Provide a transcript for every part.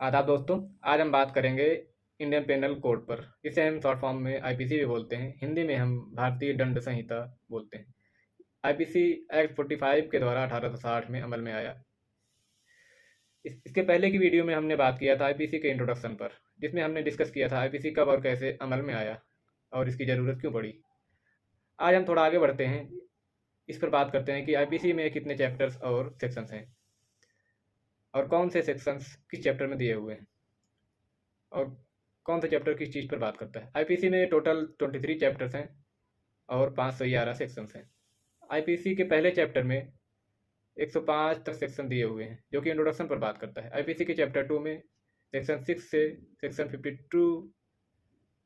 आदाब दोस्तों। आज हम बात करेंगे इंडियन पेनल कोड पर। इसे हम शॉर्ट फॉर्म में आईपीसी भी बोलते हैं, हिंदी में हम भारतीय दंड संहिता बोलते हैं। आईपीसी एक्ट 45 के द्वारा 1860 में अमल में आया। इसके पहले की वीडियो में हमने बात किया था आईपीसी के इंट्रोडक्शन पर, जिसमें हमने डिस्कस किया था आईपीसी कब और कैसे अमल में आया और इसकी ज़रूरत क्यों पड़ी। आज हम थोड़ा आगे बढ़ते हैं, इस पर बात करते हैं कि आईपीसी में कितने चैप्टर्स और सेक्शंस हैं और कौन से सेक्शंस किस चैप्टर में दिए हुए हैं और कौन सा चैप्टर किस चीज़ पर बात करता है। आईपीसी में टोटल 23 चैप्टर्स हैं और 511 सेक्शंस हैं। आईपीसी के पहले चैप्टर में 105 तक सेक्शन दिए हुए हैं, जो कि इंट्रोडक्शन पर बात करता है। आईपीसी के चैप्टर 2 में सेक्शन 6 से सेक्शन 52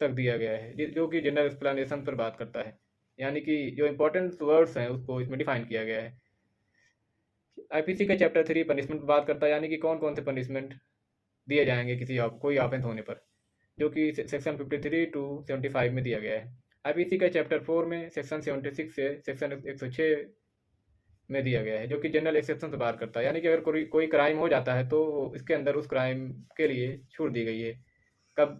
तक दिया गया है, जो कि जनरल एक्सप्लेनेशन पर बात करता है, यानी कि जो इंपॉर्टेंट वर्ड्स हैं उसको इसमें डिफाइन किया गया है। आईपीसी का चैप्टर 3 पनिशमेंट पर बात करता है, यानी कि कौन कौन से पनिशमेंट दिए जाएंगे कोई ऑफेंस होने पर, जो कि सेक्शन 53 टू 75 में दिया गया है। आईपीसी का चैप्टर 4 में सेक्शन 76 से सेक्शन 106 में दिया गया है, जो कि जनरल एक्सेप्शन से बात करता है, यानी कि अगर कोई क्राइम हो जाता है तो इसके अंदर उस क्राइम के लिए छूट दी गई है। कब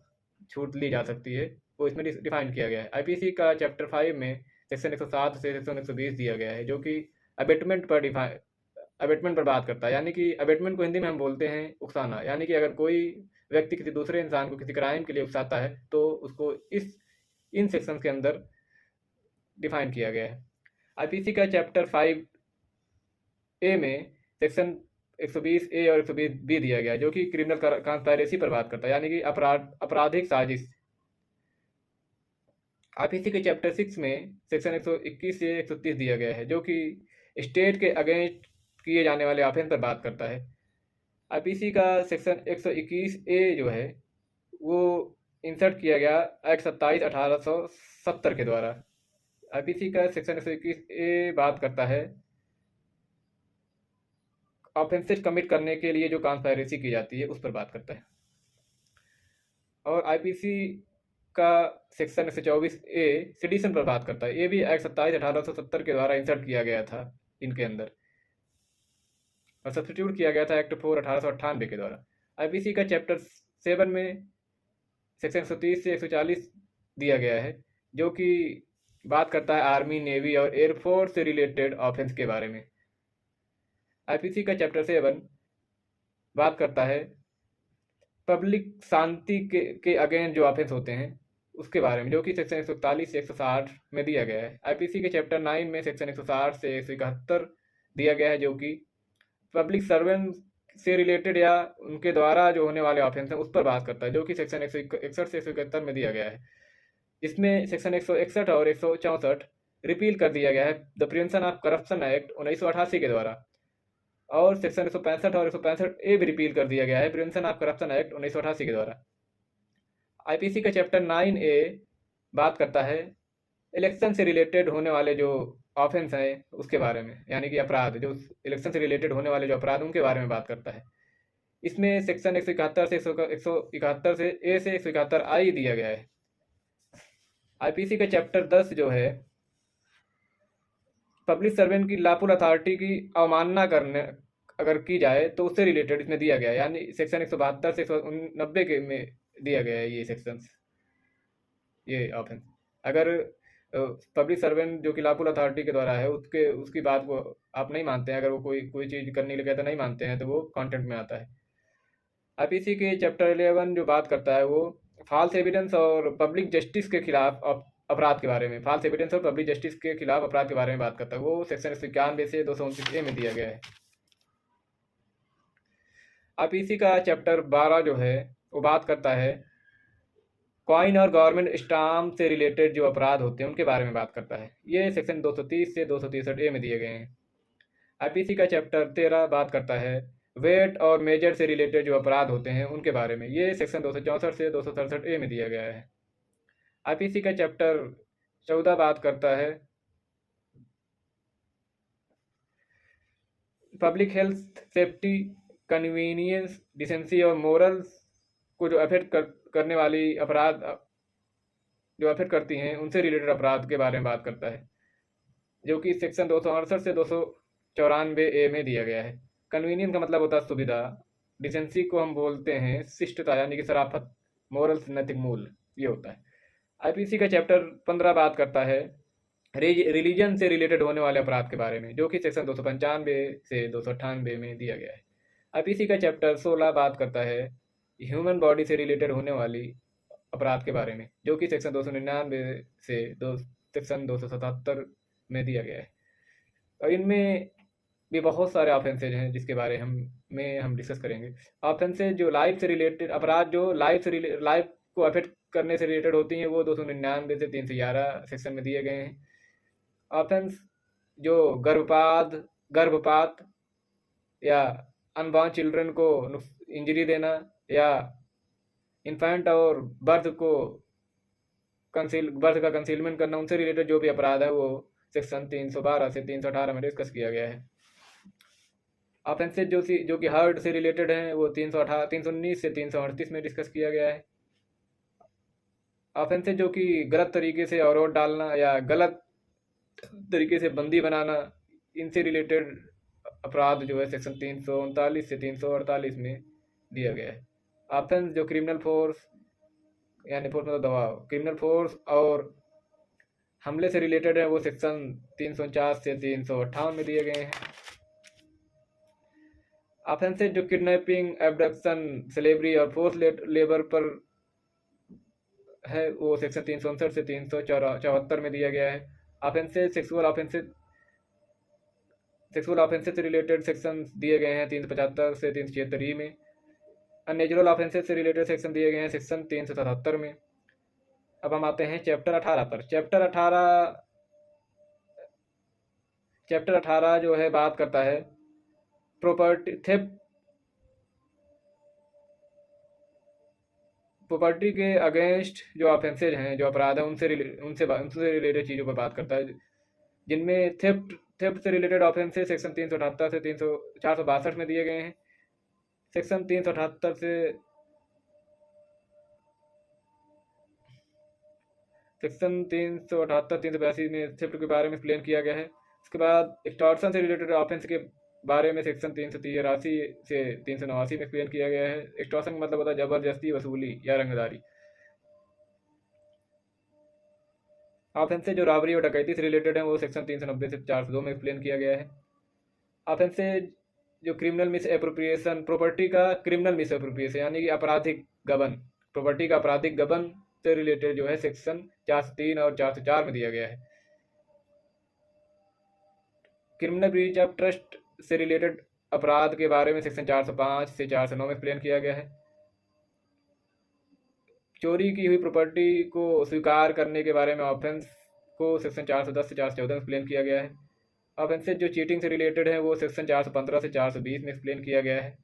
छूट ली जा सकती है वो इसमें डिफाइन किया गया है। आईपीसी का चैप्टर 5 में सेक्शन 107 से सेक्शन 120 दिया गया है, जो कि अबेटमेंट पर बात करता है, यानी कि अबेटमेंट को हिंदी में हम बोलते हैं उकसाना, यानी कि अगर कोई व्यक्ति किसी दूसरे इंसान को किसी क्राइम के लिए उकसाता है तो उसको इन सेक्शन के अंदर डिफाइन किया गया है। आईपीसी का चैप्टर 5 ए में सेक्शन 120 ए और 120 बी दिया गया है, जो कि क्रिमिनल कॉन्स्पायरेसी पर बात करता है, यानी कि आपराधिक साजिश। आईपीसी के चैप्टर 6 में सेक्शन 121 से 130 दिया गया है, जो कि स्टेट के अगेंस्ट किए जाने वाले ऑफेंस पर बात करता है। आईपीसी का सेक्शन 121 ए जो है वो इंसर्ट किया गया एक्ट 27 1870 के द्वारा। आईपीसी का सेक्शन 121 ए बात करता है ऑफेंसेस कमिट करने के लिए जो कॉन्स्पायरेसी की जाती है उस पर बात करता है। और आईपीसी का सेक्शन 124 ए सिडिशन पर बात करता है। ये भी एक्ट 27 1870 के द्वारा इंसर्ट किया गया था इनके अंदर और सब्सिट्यूट किया गया था एक्ट 4 1898 के द्वारा। आईपीसी का चैप्टर 7 में सेक्शन 130 से 140 दिया गया है, जो कि बात करता है आर्मी, नेवी और एयरफोर्स से रिलेटेड ऑफेंस के बारे में। आईपीसी का चैप्टर 7 बात करता है पब्लिक शांति के अगेंस्ट जो ऑफेंस होते हैं उसके बारे में, जो कि सेक्शन 141 से 160 में दिया गया है। आईपीसी के चैप्टर 9 में सेक्शन 160 से 171 दिया गया है, जो कि पब्लिक सर्वेंट से रिलेटेड या उनके द्वारा जो होने वाले ऑफेंस हैं उस पर बात करता है, जो कि सेक्शन 161 से 171 में दिया गया है। इसमें सेक्शन 161 और 164 रिपील कर दिया गया है the prevention of corruption act 1988 के द्वारा, और सेक्शन 165 और 165 ए भी रिपील कर दिया गया है प्रिवेंशन ऑफ करप्शन एक्ट 1988 के द्वारा। आईपीसी का चैप्टर 9 ए बात करता है इलेक्शन से रिलेटेड होने वाले जो ऑफेंस हैं उसके बारे में, यानी कि अपराध जो इलेक्शन से रिलेटेड होने वाले जो अपराध उनके बारे में बात करता है। इसमें सेक्शन 171 से 171 से ए से 171 आई दिया गया है। आईपीसी का चैप्टर 10 जो है पब्लिक सर्वेंट की लॉफुल अथॉरिटी की अवमानना करने अगर की जाए तो उससे रिलेटेड इसमें दिया गया है, यानी सेक्शन 172 से 190 के में दिया गया है ये सेक्शंस, ये ऑफेंस। अगर पब्लिक सर्वेंट जो कि लॉफुल अथॉरिटी के द्वारा है उसकी बात को आप नहीं मानते हैं, अगर वो कोई चीज़ करने के लिए कहता नहीं मानते हैं तो वो कंटेंट में आता है। आईपीसी के चैप्टर 11 जो बात करता है वो फॉल्स एविडेंस और पब्लिक जस्टिस के खिलाफ अपराध के बारे में, फॉल्स एविडेंस और पब्लिक जस्टिस के खिलाफ अपराध के बारे में बात करता है। वो सेक्शन 91 से 229 ए में दिया गया है। आईपीसी का चैप्टर 12 जो है वो बात करता है कॉइन और गवर्नमेंट स्टाम्प से रिलेटेड जो अपराध होते हैं उनके बारे में बात करता है। ये सेक्शन 230 से 263 ए में दिए गए हैं। आईपीसी का चैप्टर 13 बात करता है वेट और मेजर से रिलेटेड जो अपराध होते हैं उनके बारे में। ये सेक्शन 264 से 267 ए में दिया गया है। आईपीसी का चैप्टर 14 बात करता है public health, safety, convenience, decency और मोरल्स को जो अफेक्ट करने वाली अपराध जो अफेक्ट करती हैं उनसे रिलेटेड अपराध के बारे में बात करता है, जो कि सेक्शन 268 से 294 ए में दिया गया है। कन्वीनियंस का मतलब होता है सुविधा, डिसेंसी को हम बोलते हैं शिष्टता यानी कि शराफत, मोरल्स नैतिक मूल्य, ये होता है। आईपीसी का चैप्टर 15 बात करता है रिलीजन से रिलेटेड होने वाले अपराध के बारे में, जो कि सेक्शन 295 से 298 में दिया गया है। आईपीसी का चैप्टर 16 बात करता है ह्यूमन बॉडी से रिलेटेड होने वाली अपराध के बारे में, जो कि सेक्शन 299 से सेक्शन 277 में दिया गया है। और इनमें भी बहुत सारे ऑफेंसेज हैं जिसके बारे हम डिस्कस करेंगे। ऑफेंसेज जो लाइफ से रिलेटेड अपराध जो लाइफ को अफेक्ट करने से रिलेटेड होती हैं वो 299 से 311 सेक्शन में दिए गए हैं। ऑफेंस जो गर्भपात या अनबॉर्न चिल्ड्रन को इंजरी देना या इन्फेंट और बर्थ का कंसीलमेंट करना, उनसे रिलेटेड जो भी अपराध है वो सेक्शन 312 से 318 में डिस्कस किया गया है। ऑफेंसेज जो कि हर्ट से रिलेटेड हैं वो 319 से 338 में डिस्कस किया गया है। ऑफेंसेज जो कि गलत तरीके से अवरोध डालना या गलत तरीके से बंदी बनाना, इनसे रिलेटेड अपराध जो है सेक्शन 339 से 348 में दिया गया है। ऑफेंस जो क्रिमिनल फोर्स यानी फोर्स मतलब दबाव, क्रिमिनल फोर्स और हमले से रिलेटेड है वो सेक्शन 349 से 358 में दिए गए हैं। ऑफेंसेज जो किडनैपिंग, एब्डक्शन, स्लेवरी और फोर्स लेबर पर है वो सेक्शन 359 से 374 में दिया गया है। ऑफेंसेज सेक्सुअल ऑफेंसेज से रिलेटेड सेक्शन दिए गए हैं 375 से 376 में। अननेचुरल ऑफेंसेज से रिलेटेड सेक्शन दिए गए हैं सेक्शन 377 में। अब हम आते हैं चैप्टर 18 पर। चैप्टर 18 जो है बात करता है प्रॉपर्टी के अगेंस्ट जो ऑफेंसेज हैं, जो अपराध हैं, उनसे रिलेटेड चीज़ों पर बात करता है, जिनमें थेफ्ट से रिलेटेड ऑफेंसेज सेक्शन 378 से 462 में दिए गए हैं। सेक्शन 378 से सेक्शन 378 382 में थेफ्ट के बारे में एक्सप्लेन किया गया है। उसके बाद एक्सटॉर्शन से रिलेटेड ऑफेंस के बारे में सेक्शन 383 से 389 में एक्सप्लेन किया गया है। एक्सटॉर्शन का मतलब होता है जबरदस्ती वसूली या रंगदारी। ऑफेंसेज जो रॉबरी और डकैती से रिलेटेड है वो सेक्शन 390 से 402 में एक्सप्लेन किया गया है। ऑफेंसेज जो क्रिमिनल मिस एप्रोप्रिएशन, प्रॉपर्टी का क्रिमिनल मिस एप्रोप्रिएशन यानी कि आपराधिक गबन, प्रॉपर्टी का आपराधिक गबन से रिलेटेड जो है सेक्शन 403 और 404 में दिया गया है। क्रिमिनल ब्रीच ऑफ ट्रस्ट से रिलेटेड अपराध के बारे में सेक्शन 405 से 409 में एक्सप्लेन किया गया है। चोरी की हुई प्रॉपर्टी को स्वीकार करने के बारे में ऑफेंस को सेक्शन 410 से 414 में एक्सप्लेन किया गया है। ऑफेंसेज जो चीटिंग से रिलेटेड है वो सेक्शन 415 से 420 में एक्सप्लेन किया गया है।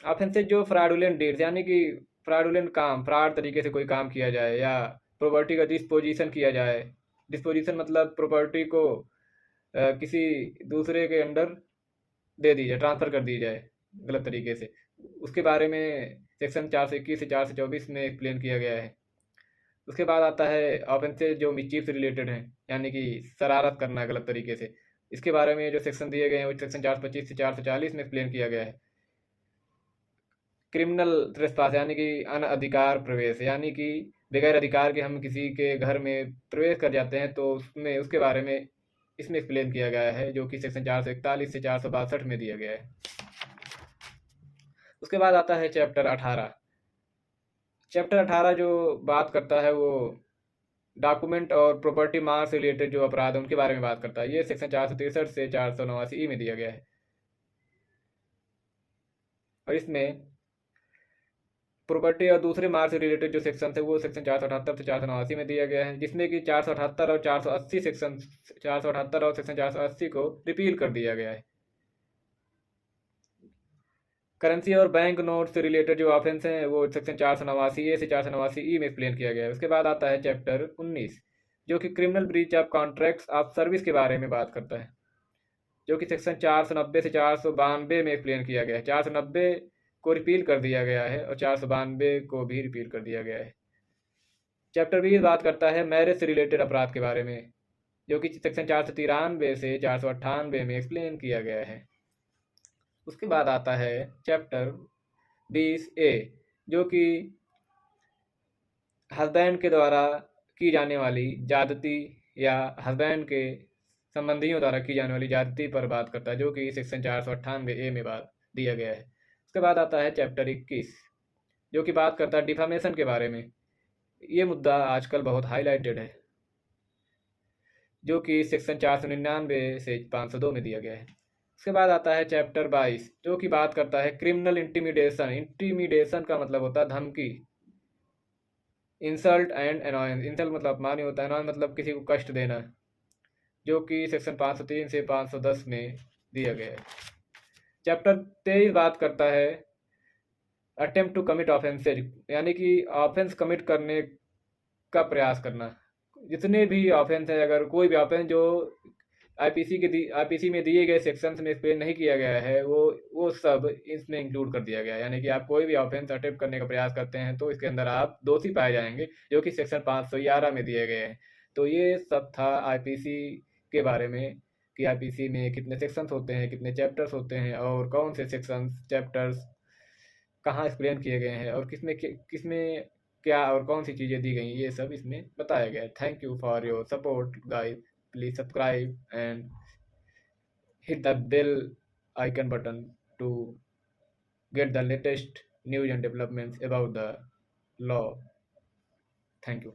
ऑफेंसेज जो फ्रॉडुलेंट डीड्स यानी कि फ्रॉड तरीके से कोई काम किया जाए या प्रॉपर्टी का डिस्पोजिशन किया जाए। डिस्पोजिशन मतलब प्रॉपर्टी को किसी दूसरे के अंडर दे दी जाए, ट्रांसफ़र कर दी जाए गलत तरीके से, उसके बारे में सेक्शन 421 से 424 में एक्सप्लेन किया गया है। उसके बाद आता है ऑफेंसेज जो मिस्चीफ से रिलेटेड हैं यानी कि शरारत करना गलत तरीके से। इसके बारे में जो सेक्शन दिए गए हैं वो सेक्शन 425 से 440 में एक्सप्लेन किया गया है। क्रिमिनल ट्रेसपास यानी कि अनधिकार प्रवेश यानी कि बगैर अधिकार के हम किसी के घर में प्रवेश कर जाते हैं, तो उसके बारे में इसमें एक्सप्लेन किया गया है, जो कि सेक्शन 441 से 462 में दिया गया है। उसके बाद आता है चैप्टर 18। चैप्टर 18 जो बात करता है वो डॉक्यूमेंट और प्रॉपर्टी मार्क से रिलेटेड जो अपराध है उनके बारे में बात करता है। ये सेक्शन 463 से 489 में दिया गया है। और इसमें प्रॉपर्टी और दूसरे मार्क से रिलेटेड जो सेक्शन थे वो सेक्शन 478 से 489 में दिया गया है, जिसमें कि 478 और 480 सेक्शन 478 और सेक्शन 480 को रिपील कर दिया गया है। करेंसी और बैंक नोट से रिलेटेड जो ऑफेंस हैं वो सेक्शन 489 से 489 में एक्सप्लेन किया गया है। उसके बाद आता है चैप्टर 19 जो कि criminal breach of contracts of service के बारे में बात करता है, जो कि सेक्शन 490 से 492 में एक्सप्लेन किया गया है। 490 को रिपील कर दिया गया है और 492 को भी रिपील कर दिया गया है। चैप्टर 20 बात करता है मैरिज से रिलेटेड अपराध के बारे में, जो कि सेक्शन 493 से 498 में एक्सप्लेन किया गया है। उसके बाद आता है चैप्टर 20A, जो कि हस्बैंड के द्वारा की जाने वाली ज्यादती या हस्बैंड के संबंधियों द्वारा की जाने वाली ज्यादती पर बात करता है, जो कि सेक्शन 498A में बात दिया गया है। उसके बाद आता है चैप्टर 21, जो कि बात करता है डिफामेशन के बारे में। ये मुद्दा आजकल बहुत हाईलाइटेड है, जो कि सेक्शन 499 से 502 में दिया गया है। उसके बाद आता है चैप्टर 22, जो कि बात करता है क्रिमिनल इंटीमिडेशन। इंटीमिडेशन का मतलब होता है धमकी। इंसल्ट एंड अनॉयंस, इंसल्ट मतलब अपमान ही होता है, अनॉयंस मतलब किसी को कष्ट देना, जो कि सेक्शन 503 से 510 में दिया गया है। चैप्टर 23 बात करता है अटेम्प्ट टू कमिट ऑफेंसेज, यानी कि ऑफेंस कमिट करने का प्रयास करना। जितने भी ऑफेंस है, अगर कोई भी ऑफेंस जो आईपीसी में दिए गए सेक्शंस में एक्सप्लेन नहीं किया गया है, वो सब इसमें इंक्लूड कर दिया गया है। यानी कि आप कोई भी ऑफेंस अटेम्प्ट करने का प्रयास करते हैं तो इसके अंदर आप दोषी पाए जाएंगे, जो कि सेक्शन 511 में दिए गए हैं। तो ये सब था आईपीसी के बारे में, कि आईपीसी में कितने सेक्शंस होते हैं, कितने चैप्टर्स होते हैं, और कौन से सेक्शंस चैप्टर्स कहाँ एक्सप्लेन किए गए हैं, और किसमें क्या और कौन सी चीज़ें दी गई, ये सब इसमें बताया गया है। Thank you for your support guys, please subscribe and hit the bell icon button to get the latest news and developments about the law. Thank you.